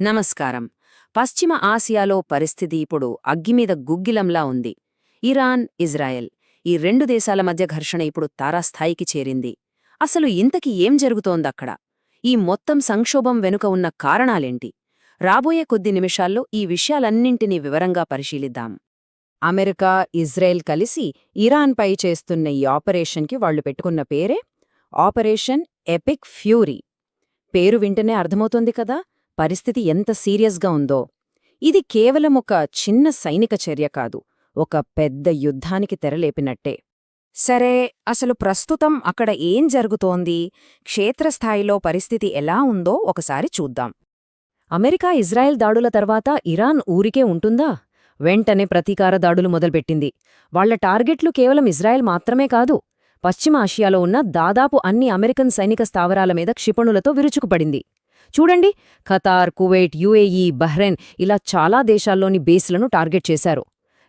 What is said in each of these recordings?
నమస్కారం. పశ్చిమ ఆసియాలో పరిస్థితి ఇప్పుడు అగ్గిమీద గుగ్గిలంలా ఉంది. ఇరాన్, ఇజ్రాయెల్ ఈ రెండు దేశాల మధ్య ఘర్షణ ఇప్పుడు తారాస్థాయికి చేరింది. అసలు ఇంతకీ ఏం జరుగుతోందక్కడ? ఈ మొత్తం సంక్షోభం వెనుక ఉన్న కారణాలేంటి? రాబోయే కొద్ది నిమిషాల్లో ఈ విషయాలన్నింటినీ వివరంగా పరిశీలిద్దాం. అమెరికా, ఇజ్రాయెల్ కలిసి ఇరాన్పై చేస్తున్న ఈ ఆపరేషన్కి వాళ్లు పెట్టుకున్న పేరే ఆపరేషన్ ఎపిక్ ఫ్యూరీ. పేరు వింటనే అర్థమవుతోంది కదా పరిస్థితి ఎంత సీరియస్గా ఉందో. ఇది కేవలం ఒక చిన్న సైనిక చర్య కాదు, ఒక పెద్ద యుద్ధానికి తెరలేపినట్టే. సరే, అసలు ప్రస్తుతం అక్కడ ఏం జరుగుతోంది? క్షేత్రస్థాయిలో పరిస్థితి ఎలా ఉందో ఒకసారి చూద్దాం. అమెరికా, ఇజ్రాయెల్ దాడుల తర్వాత ఇరాన్ ఊరికే ఉంటుందా? వెంటనే ప్రతీకార దాడులు మొదలుపెట్టింది. వాళ్ల టార్గెట్లు కేవలం ఇజ్రాయెల్ మాత్రమే కాదు, పశ్చిమ ఆసియాలో ఉన్న దాదాపు అన్ని అమెరికన్ సైనిక స్థావరాల మీద క్షిపణులతో విరుచుకుపడింది. చూడండి, ఖతార్, కువైట్, యుఏఈ, బహ్రెయిన్ ఇలా చాలా దేశాల్లోని బేస్లను టార్గెట్ చేశారు.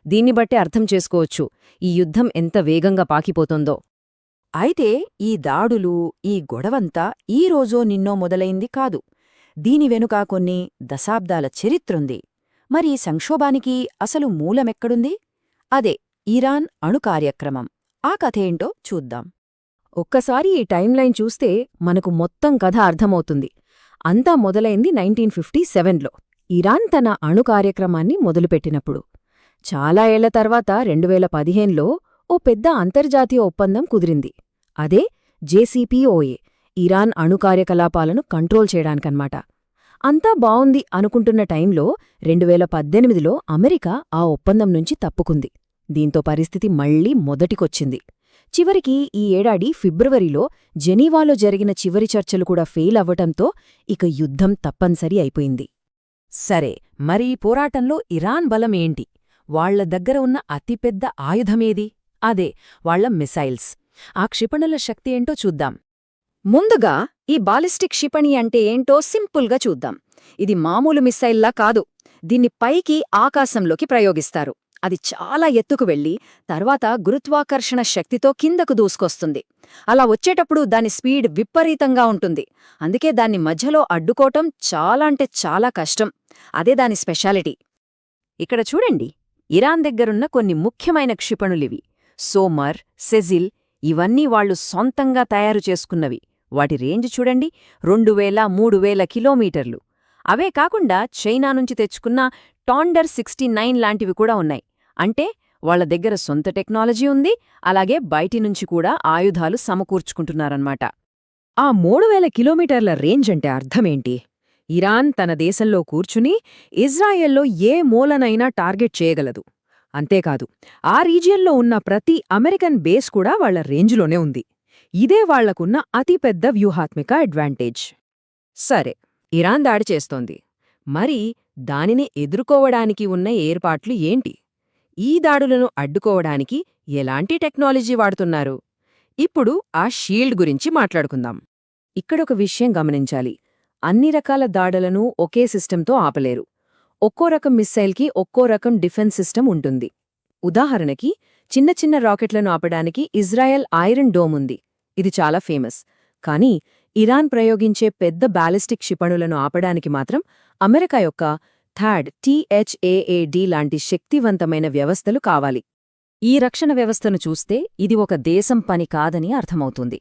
దీన్ని బట్టే అర్థం చేసుకోవచ్చు ఈ యుద్ధం ఎంత వేగంగా పాకిపోతోందో. అయితే ఈ దాడులు, ఈ గొడవంతా ఈ రోజో నిన్నో మొదలైంది కాదు. దీని వెనుక కొన్ని దశాబ్దాల చరిత్రుంది. మరి ఈ సంక్షోభానికి అసలు మూలమెక్కడుంది? అదే ఇరాన్ అణు కార్యక్రమం. ఆ కథేంటో చూద్దాం. ఒక్కసారి ఈ టైంలైన్ చూస్తే మనకు మొత్తం కథ అర్థమవుతుంది. అంతా మొదలైంది 1957లో ఇరాన్ తన అణు కార్యక్రమాన్ని మొదలుపెట్టినప్పుడు. చాలా ఏళ్ల తర్వాత 2015లో ఓ పెద్ద అంతర్జాతీయ ఒప్పందం కుదిరింది. అదే జేసీపీఓఏ, ఇరాన్ అణు కార్యకలాపాలను కంట్రోల్ చేయడానికన్నమాట. అంతా బావుంది అనుకుంటున్న టైంలో 2018లో అమెరికా ఆ ఒప్పందం నుంచి తప్పుకుంది. దీంతో పరిస్థితి మళ్లీ మొదటికొచ్చింది. చివరికి ఈ ఏడాది ఫిబ్రవరిలో జెనీవాలో జరిగిన చివరి చర్చలు కూడా ఫెయిల్ అవ్వటంతో ఇక యుద్ధం తప్పనిసరి అయిపోయింది. సరే, మరి ఈ పోరాటంలో ఇరాన్ బలం ఏంటి? వాళ్ల దగ్గర ఉన్న అతిపెద్ద ఆయుధమేది? అదే వాళ్ల మిసైల్స్. ఆ క్షిపణుల శక్తి ఏంటో చూద్దాం. ముందుగా ఈ బాలిస్టిక్ క్షిపణి అంటే ఏంటో సింపుల్గా చూద్దాం. ఇది మామూలు మిసైల్లా కాదు. దీన్ని పైకి ఆకాశంలోకి ప్రయోగిస్తారు. అది చాలా ఎత్తుకు వెళ్లి తర్వాత గురుత్వాకర్షణ శక్తితో కిందకు దూసుకొస్తుంది. అలా వచ్చేటప్పుడు దాని స్పీడ్ విపరీతంగా ఉంటుంది. అందుకే దాన్ని మధ్యలో అడ్డుకోవటం చాలా కష్టం. అదే దాని స్పెషాలిటీ. ఇక్కడ చూడండి, ఇరాన్ దగ్గరున్న కొన్ని ముఖ్యమైన క్షిపణులివి. సోమర్, సెజిల్ ఇవన్నీ వాళ్లు సొంతంగా తయారు చేసుకున్నవి. వాటి రేంజ్ చూడండి, 2000–3000 కిలోమీటర్లు. అవే కాకుండా చైనా నుంచి తెచ్చుకున్న టాండర్ 69 లాంటివి కూడా ఉన్నాయి. అంటే వాళ్ల దగ్గర సొంత టెక్నాలజీ ఉంది, అలాగే బయటి నుంచి కూడా ఆయుధాలు సమకూర్చుకుంటున్నారన్నమాట. ఆ 3000 కిలోమీటర్ల రేంజ్ అంటే అర్థమేంటి? ఇరాన్ తన దేశంలో కూర్చుని ఇజ్రాయెల్లో ఏ మూలనైనా టార్గెట్ చేయగలదు. అంతేకాదు, ఆ రీజియన్లో ఉన్న ప్రతి అమెరికన్ బేస్ కూడా వాళ్ల రేంజ్లోనే ఉంది. ఇదే వాళ్లకున్న అతిపెద్ద వ్యూహాత్మిక అడ్వాంటేజ్. సరే, ఇరాన్ దాడి చేస్తోంది. మరి దానిని ఎదుర్కోవడానికి ఉన్న ఏర్పాట్లు ఏంటి? ఈ దాడులను అడ్డుకోవడానికి ఎలాంటి టెక్నాలజీ వాడుతున్నారు? ఇప్పుడు ఆ షీల్డ్ గురించి మాట్లాడుకుందాం. ఇక్కడొక విషయం గమనించాలి. అన్ని రకాల దాడులను ఒకే సిస్టంతో ఆపలేరు. ఒక్కో రకం మిస్సైల్కి ఒక్కో రకం డిఫెన్స్ సిస్టమ్ ఉంటుంది. ఉదాహరణకి, చిన్న చిన్న రాకెట్లను ఆపడానికి ఇజ్రాయెల్ ఐరన్ డోమ్ ఉంది. ఇది చాలా ఫేమస్. కానీ ఇరాన్ ప్రయోగించే పెద్ద బ్యాలిస్టిక్ క్షిపణులను ఆపడానికి మాత్రం అమెరికా యొక్క థాడ్ THAAD లాంటి శక్తివంతమైన వ్యవస్థలు కావాలి. ఈ రక్షణ వ్యవస్థను చూస్తే ఇది ఒక దేశం పని కాదని అర్థమవుతుంది.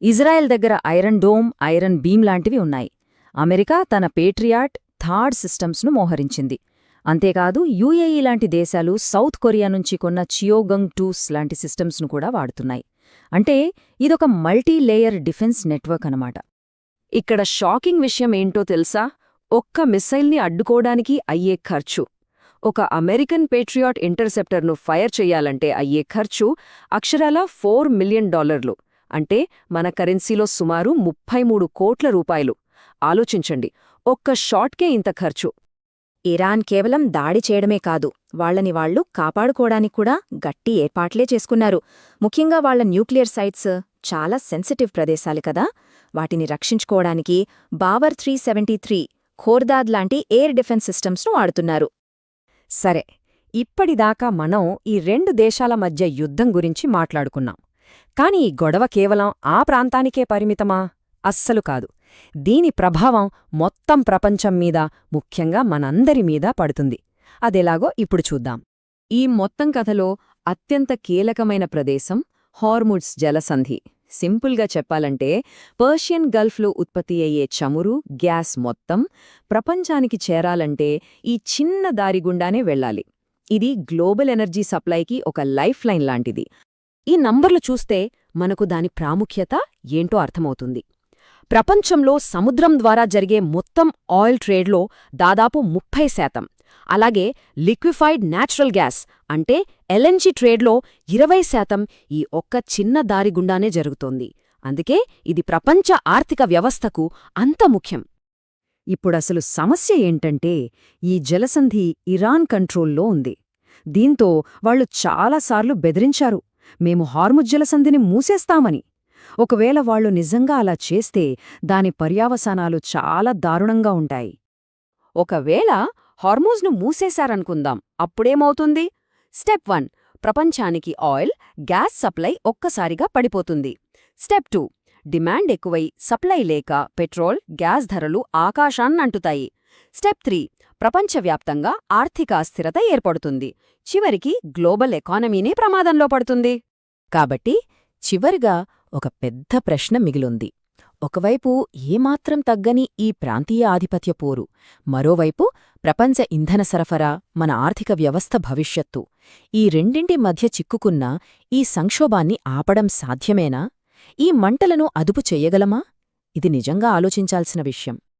ఇజ్రాయెల్ దగ్గర ఐరన్ డోమ్, ఐరన్ బీమ్ లాంటివి ఉన్నాయి. అమెరికా తన పేట్రియాట్, థాడ్ సిస్టమ్స్ను మోహరించింది. అంతేకాదు, యుఏఈ లాంటి దేశాలు సౌత్ కొరియా నుంచి కొన్న చియోగంగ్ 2s లాంటి సిస్టమ్స్ను కూడా వాడుతున్నాయి. అంటే ఇదొక మల్టీ లేయర్ డిఫెన్స్ నెట్వర్క్ అన్నమాట. ఇక్కడ షాకింగ్ విషయం ఏంటో తెలుసా? ఒక్క మిస్సైల్ని అడ్డుకోవడానికి అయ్యే ఖర్చు, ఒక అమెరికన్ పేట్రియాట్ ఇంటర్సెప్టర్ను ఫైర్ చెయ్యాలంటే అయ్యే ఖర్చు అక్షరాల $4 మిలియన్. అంటే మన కరెన్సీలో సుమారు 33 కోట్ల రూపాయలు. ఆలోచించండి, ఒక్క షాట్కే ఇంత ఖర్చు. ఇరాన్ కేవలం దాడి చేయడమే కాదు, వాళ్లని వాళ్లు కాపాడుకోవడానికి కూడా గట్టి ఏర్పాట్లే చేసుకున్నారు. ముఖ్యంగా వాళ్ల న్యూక్లియర్ సైట్స్ చాలా సెన్సిటివ్ ప్రదేశాలు కదా. వాటిని రక్షించుకోవడానికి బావర్ 373, ఖోర్దాద్ లాంటి ఎయిర్ డిఫెన్స్ సిస్టమ్స్ను వాడుతున్నారు. సరే, ఇప్పటిదాకా మనం ఈ రెండు దేశాల మధ్య యుద్ధం గురించి మాట్లాడుకున్నాం. కాని ఈ గొడవ కేవలం ఆ ప్రాంతానికే పరిమితమా? అస్సలు కాదు. దీని ప్రభావం మొత్తం ప్రపంచం మీద, ముఖ్యంగా మనందరి మీద పడుతుంది. అదెలాగో ఇప్పుడు చూద్దాం. ఈ మొత్తం కథలో అత్యంత కీలకమైన ప్రదేశం హార్ముడ్స్ జలసంధి. సింపుల్గా చెప్పాలంటే పర్షియన్ గల్ఫ్లో ఉత్పత్తి అయ్యే చమురు, గ్యాస్ మొత్తం ప్రపంచానికి చేరాలంటే ఈ చిన్న దారి గుండానే వెళ్ళాలి. ఇది గ్లోబల్ ఎనర్జీ సప్లైకి ఒక లైఫ్ లైన్ లాంటిది. ఈ నంబర్లు చూస్తే మనకు దాని ప్రాముఖ్యత ఏంటో అర్థమవుతుంది. ప్రపంచంలో సముద్రం ద్వారా జరిగే మొత్తం ఆయిల్ ట్రేడ్లో దాదాపు 30%, అలాగే లిక్విఫైడ్ న్యాచురల్ గ్యాస్ అంటే ఎల్ఎన్జీ ట్రేడ్లో 20% ఈ ఒక్క చిన్న దారి గుండానే జరుగుతోంది. అందుకే ఇది ప్రపంచ ఆర్థిక వ్యవస్థకు అంత ముఖ్యం. ఇప్పుడసలు సమస్య ఏంటంటే ఈ జలసంధి ఇరాన్ కంట్రోల్లో ఉంది. దీంతో వాళ్లు చాలాసార్లు బెదిరించారు, మేము హార్ముజ్ జలసంధిని మూసేస్తామని. ఒకవేళ వాళ్లు నిజంగా అలా చేస్తే దాని పర్యావసానాలు చాలా దారుణంగా ఉంటాయి. ఒకవేళ హార్మూజ్ను మూసేశారనుకుందాం, అప్పుడేమవుతుంది? స్టెప్ 1, ప్రపంచానికి ఆయిల్, గ్యాస్ సప్లై ఒక్కసారిగా పడిపోతుంది. స్టెప్ 2, డిమాండ్ ఎక్కువై సప్లై లేక పెట్రోల్, గ్యాస్ ధరలు ఆకాశాన్నంటుతాయి. స్టెప్ 3, ప్రపంచవ్యాప్తంగా ఆర్థిక అస్థిరత ఏర్పడుతుంది. చివరికి గ్లోబల్ ఎకానమీనే ప్రమాదంలో పడుతుంది. కాబట్టి చివరిగా ఒక పెద్ద ప్రశ్న మిగిలుంది. ఒకవైపు ఏమాత్రం తగ్గని ఈ ప్రాంతీయ ఆధిపత్య పోరు, మరోవైపు ప్రపంచ ఇంధన సరఫరా, మన ఆర్థిక వ్యవస్థ భవిష్యత్తు. ఈ రెండింటి మధ్య చిక్కుకున్న ఈ సంక్షోభాన్ని ఆపడం సాధ్యమేనా? ఈ మంటలను అదుపు చెయ్యగలమా? ఇది నిజంగా ఆలోచించాల్సిన విషయం.